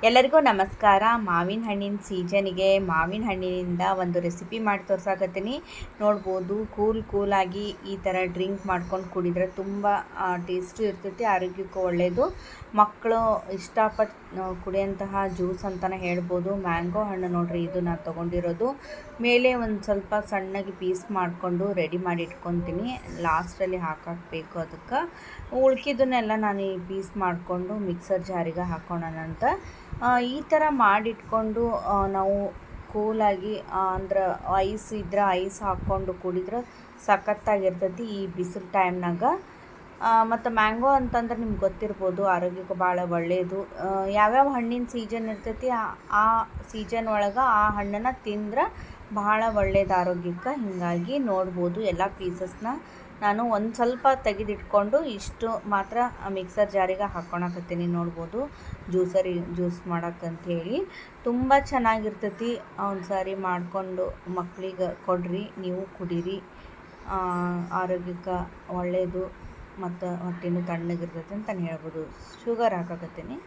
ಎಲ್ಲರಿಗೂ ನಮಸ್ಕಾರ. ಮಾವಿನ ಹಣ್ಣಿನ ಸೀಸನಿಗೆ ಮಾವಿನ ಹಣ್ಣಿನಿಂದ ಒಂದು ರೆಸಿಪಿ ಮಾಡಿ ತೋರ್ಸಾಕತ್ತೀನಿ. ನೋಡ್ಬೋದು, ಕೂಲಾಗಿ ಈ ಥರ ಡ್ರಿಂಕ್ ಮಾಡ್ಕೊಂಡು ಕುಡಿದ್ರೆ ತುಂಬ ಟೇಸ್ಟು ಇರ್ತೈತಿ, ಆರೋಗ್ಯಕ್ಕೂ ಒಳ್ಳೆಯದು. ಮಕ್ಕಳು ಇಷ್ಟಪಟ್ಟು ಕುಡಿಯೋಂತಹ ಜ್ಯೂಸ್ ಅಂತಲೇ ಹೇಳ್ಬೋದು. ಮ್ಯಾಂಗೋ ಹಣ್ಣು ನೋಡ್ರಿ, ಇದು ನಾನು ತೊಗೊಂಡಿರೋದು. ಮೇಲೆ ಒಂದು ಸ್ವಲ್ಪ ಸಣ್ಣಗೆ ಪೀಸ್ ಮಾಡಿಕೊಂಡು ರೆಡಿ ಮಾಡಿ ಇಟ್ಕೊತೀನಿ. ಲಾಸ್ಟಲ್ಲಿ ಹಾಕಬೇಕು. ಅದಕ್ಕೆ ಉಳ್ಕಿದ್ದನ್ನೆಲ್ಲ ನಾನು ಈ ಪೀಸ್ ಮಾಡಿಕೊಂಡು ಮಿಕ್ಸರ್ ಜಾರಿಗೆ ಹಾಕೋಣಂತ. ಈ ಥರ ಮಾಡಿಟ್ಕೊಂಡು ನಾವು ಕೂಲಾಗಿ ಅಂದ್ರೆ ಐಸ್ ಇದ್ರೆ ಐಸ್ ಹಾಕ್ಕೊಂಡು ಕುಡಿದ್ರೆ ಸಖತ್ತಾಗಿರ್ತೈತಿ ಈ ಬಿಸಿಲು ಟೈಮ್ನಾಗ. ಮತ್ತು ಮ್ಯಾಂಗೋ ಅಂತಂದ್ರೆ ನಿಮ್ಗೆ ಗೊತ್ತಿರ್ಬೋದು, ಆರೋಗ್ಯಕ್ಕೆ ಭಾಳ ಒಳ್ಳೆಯದು. ಯಾವ್ಯಾವ ಹಣ್ಣಿನ ಸೀಸನ್ ಇರ್ತೈತಿ ಆ ಸೀಸನ್ ಒಳಗೆ ಆ ಹಣ್ಣನ್ನು ತಿಂದ್ರೆ ಭಾಳ ಒಳ್ಳೇದು ಆರೋಗ್ಯಕ್ಕೆ. ಹೀಗಾಗಿ ನೋಡ್ಬೋದು, ಎಲ್ಲ ಪೀಸಸ್ನ ನಾನು ಒಂದು ಸ್ವಲ್ಪ ತೆಗೆದಿಟ್ಕೊಂಡು ಇಷ್ಟು ಮಾತ್ರ ಮಿಕ್ಸರ್ ಜಾರಿಗೆ ಹಾಕ್ಕೊಳಕತ್ತೀನಿ. ನೋಡ್ಬೋದು, ಜ್ಯೂಸ್ ಮಾಡೋಕ್ಕಂಥೇಳಿ ತುಂಬ ಚೆನ್ನಾಗಿರ್ತೈತಿ. ಒಂದು ಸಾರಿ ಮಾಡಿಕೊಂಡು ಮಕ್ಕಳಿಗೆ ಕೊಡ್ರಿ, ನೀವು ಕುಡೀರಿ. ಆರೋಗ್ಯಕ್ಕೆ ಒಳ್ಳೆಯದು ಮತ್ತು ಹೊಟ್ಟೆನೂ ತಣ್ಣಗಿರ್ತೈತೆ ಅಂತಲೇ ಹೇಳ್ಬೋದು. ಶುಗರ್ ಹಾಕಕತ್ತೀನಿ.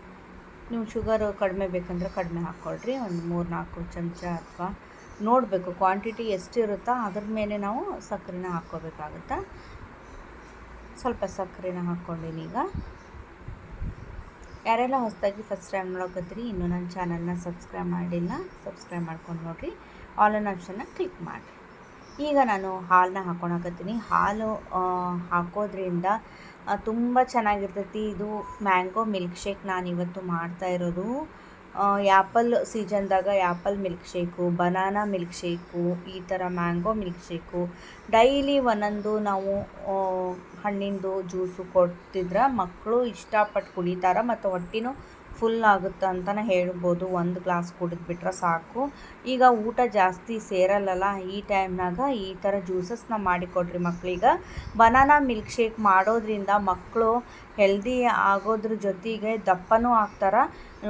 ನೀವು ಶುಗರು ಕಡಿಮೆ ಬೇಕಂದ್ರೆ ಕಡಿಮೆ ಹಾಕ್ಕೊಳ್ರಿ. ಒಂದು 3-4 ಚಮಚ ಅಥವಾ ನೋಡಬೇಕು ಕ್ವಾಂಟಿಟಿ ಎಷ್ಟಿರುತ್ತೋ ಅದ್ರ ಮೇಲೆ ನಾವು ಸಕ್ಕರೆನ ಹಾಕ್ಕೋಬೇಕಾಗುತ್ತೆ. ಸ್ವಲ್ಪ ಸಕ್ಕರೆನ ಹಾಕ್ಕೊಂಡಿನಿ. ಈಗ ಯಾರೆಲ್ಲ ಹೊಸದಾಗಿ ಫಸ್ಟ್ ಟೈಮ್ ನೋಡೋಕತ್ತೀರಿ, ಇನ್ನೂ ನನ್ನ ಚಾನಲ್ನ ಸಬ್ಸ್ಕ್ರೈಬ್ ಮಾಡಿಲ್ಲ, ಸಬ್ಸ್ಕ್ರೈಬ್ ಮಾಡ್ಕೊಂಡು ನೋಡಿರಿ. ಆಲ್ ಆನ್ ಆಪ್ಷನ್ನ ಕ್ಲಿಕ್ ಮಾಡಿರಿ. ಈಗ ನಾನು ಹಾಲನ್ನ ಹಾಕ್ಕೊಳಕತ್ತೀನಿ. ಹಾಲು ಹಾಕೋದ್ರಿಂದ ತುಂಬ ಚೆನ್ನಾಗಿರ್ತೈತಿ. ಇದು ಮ್ಯಾಂಗೋ ಮಿಲ್ಕ್ ಶೇಕ್ ನಾನು ಇವತ್ತು ಮಾಡ್ತಾಯಿರೋದು. ಆ್ಯಪಲ್ ಸೀಸನ್ದಾಗ apple milk shake, banana milk shake, ಈ ಥರ ಮ್ಯಾಂಗೋ ಮಿಲ್ಕ್ ಶೇಕು ಡೈಲಿ ಒಂದೊಂದು ನಾವು ಹಣ್ಣಿಂದು ಜ್ಯೂಸು ಕೊಡ್ತಿದ್ರೆ ಮಕ್ಕಳು ಇಷ್ಟಪಟ್ಟು ಕುಡಿತಾರೆ ಮತ್ತು ಹೊಟ್ಟೆನೂ ಫುಲ್ ಆಗುತ್ತೆ ಅಂತಲೇ ಹೇಳ್ಬೋದು. ಒಂದು ಗ್ಲಾಸ್ ಕುಡಿದ್ಬಿಟ್ರೆ ಸಾಕು. ಈಗ ಊಟ ಜಾಸ್ತಿ ಸೇರಲ್ಲ ಈ ಟೈಮ್ನಾಗ ಈ ಥರ ಜ್ಯೂಸಸ್ನ ಮಾಡಿಕೊಡ್ರಿ ಮಕ್ಕಳಿಗೆ. ಬನಾನಾ ಮಿಲ್ಕ್ ಶೇಕ್ ಮಾಡೋದ್ರಿಂದ ಮಕ್ಕಳು ಹೆಲ್ದಿ ಆಗೋದ್ರ ಜೊತೆಗೆ ದಪ್ಪನೂ ಆಗ್ತಾರೆ.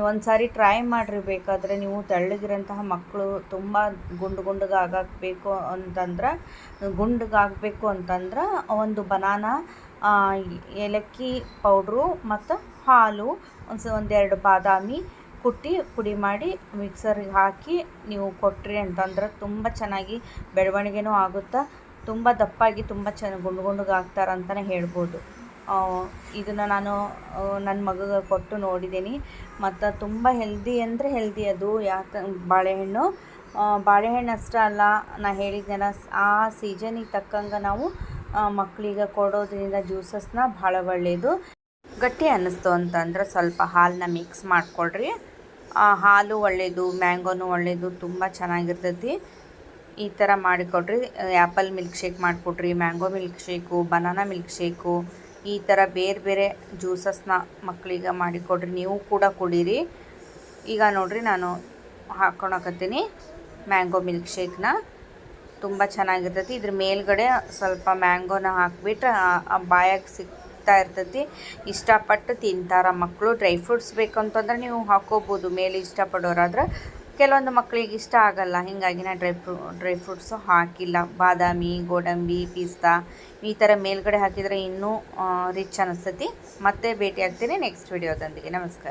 ಒಂದು ಸಾರಿ ಟ್ರೈ ಮಾಡಿರಿ. ಬೇಕಾದರೆ ನೀವು ತೆಳ್ಳಗಿರೋಂತಹ ಮಕ್ಕಳು ತುಂಬ ಗುಂಡಗಾಗಬೇಕು ಅಂತಂದ್ರೆ ಒಂದು ಬನಾನಾ, ಏಲಕ್ಕಿ ಪೌಡ್ರು ಮತ್ತು ಹಾಲು, ಒಂದೆರಡು ಬಾದಾಮಿ ಕುಟ್ಟಿ ಪುಡಿ ಮಾಡಿ ಮಿಕ್ಸರಿಗೆ ಹಾಕಿ ನೀವು ಕೊಟ್ರಿ ಅಂತಂದ್ರೆ ತುಂಬ ಚೆನ್ನಾಗಿ ಬೆಳವಣಿಗೆನೂ ಆಗುತ್ತೆ. ತುಂಬ ದಪ್ಪಾಗಿ ತುಂಬ ಗುಂಡಗಾಗ್ತಾರೆ ಅಂತಲೇ ಹೇಳ್ಬೋದು. ಇದನ್ನು ನಾನು ನನ್ನ ಮಗಗೆ ಕೊಟ್ಟು ನೋಡಿದ್ದೀನಿ ಮತ್ತು ತುಂಬ ಹೆಲ್ದಿ ಅಂದರೆ ಹೆಲ್ದಿ ಅದು. ಯಾಕೆ ಬಾಳೆಹಣ್ಣು ಅಷ್ಟೇ ಅಲ್ಲ, ನಾನು ಹೇಳಿದ್ದೆನ ಆ ಸೀಸನಿಗೆ ತಕ್ಕಂಗೆ ನಾವು ಮಕ್ಕಳಿಗೆ ಕೊಡೋದ್ರಿಂದ ಜ್ಯೂಸಸ್ನ ಭಾಳ ಒಳ್ಳೆಯದು. ಗಟ್ಟಿ ಅನ್ನಿಸ್ತು ಅಂತಂದ್ರೆ ಸ್ವಲ್ಪ ಹಾಲನ್ನ ಮಿಕ್ಸ್ ಮಾಡಿಕೊಡ್ರಿ. ಹಾಲು ಒಳ್ಳೆಯದು, ಮ್ಯಾಂಗೋನು ಒಳ್ಳೆಯದು, ತುಂಬ ಚೆನ್ನಾಗಿರ್ತೈತಿ. ಈ ಥರ ಮಾಡಿಕೊಡ್ರಿ. ಆ್ಯಪಲ್ ಮಿಲ್ಕ್ ಶೇಕ್ ಮಾಡಿಕೊಡ್ರಿ, mango milk shake, banana milk shake, ಈ ಥರ ಬೇರೆ ಬೇರೆ ಜ್ಯೂಸಸ್ನ ಮಕ್ಕಳಿಗೆ ಮಾಡಿಕೊಡ್ರಿ. ನೀವು ಕೂಡ ಕುಡೀರಿ. ಈಗ ನೋಡಿರಿ, ನಾನು ಹಾಕ್ಕೊಳಕತ್ತೀನಿ ಮ್ಯಾಂಗೋ ಮಿಲ್ಕ್ ಶೇಕ್ನ. ತುಂಬ ಚೆನ್ನಾಗಿರ್ತೈತಿ. ಇದ್ರ ಮೇಲ್ಗಡೆ ಸ್ವಲ್ಪ ಮ್ಯಾಂಗೋನ ಹಾಕಿಬಿಟ್ರೆ ಬಾಯಾಗಿ ಸಿಗ್ತಾ ಇರ್ತೈತಿ. ಇಷ್ಟಪಟ್ಟು ತಿಂತಾರ ಮಕ್ಕಳು. ಡ್ರೈ ಫ್ರೂಟ್ಸ್ ಬೇಕು ಅಂತಂದ್ರೆ ನೀವು ಹಾಕ್ಕೋಬೋದು ಮೇಲೆ, ಇಷ್ಟಪಡೋರಾದ್ರೆ. ಕೆಲವೊಂದು ಮಕ್ಕಳಿಗೆ ಇಷ್ಟ ಆಗಲ್ಲ, ಹೀಗಾಗಿ ನಾನು ಡ್ರೈ ಫ್ರೂಟ್ಸು ಹಾಕಿಲ್ಲ. ಬಾದಾಮಿ, ಗೋಡಂಬಿ, ಪಿಸ್ತಾ ಈ ಥರ ಮೇಲ್ಗಡೆ ಹಾಕಿದರೆ ಇನ್ನೂ ರಿಚ್ ಅನ್ನಿಸ್ತೈತಿ. ಮತ್ತೆ ಭೇಟಿ ಆಗ್ತೀನಿ ನೆಕ್ಸ್ಟ್ ವಿಡಿಯೋದೊಂದಿಗೆ. ನಮಸ್ಕಾರ.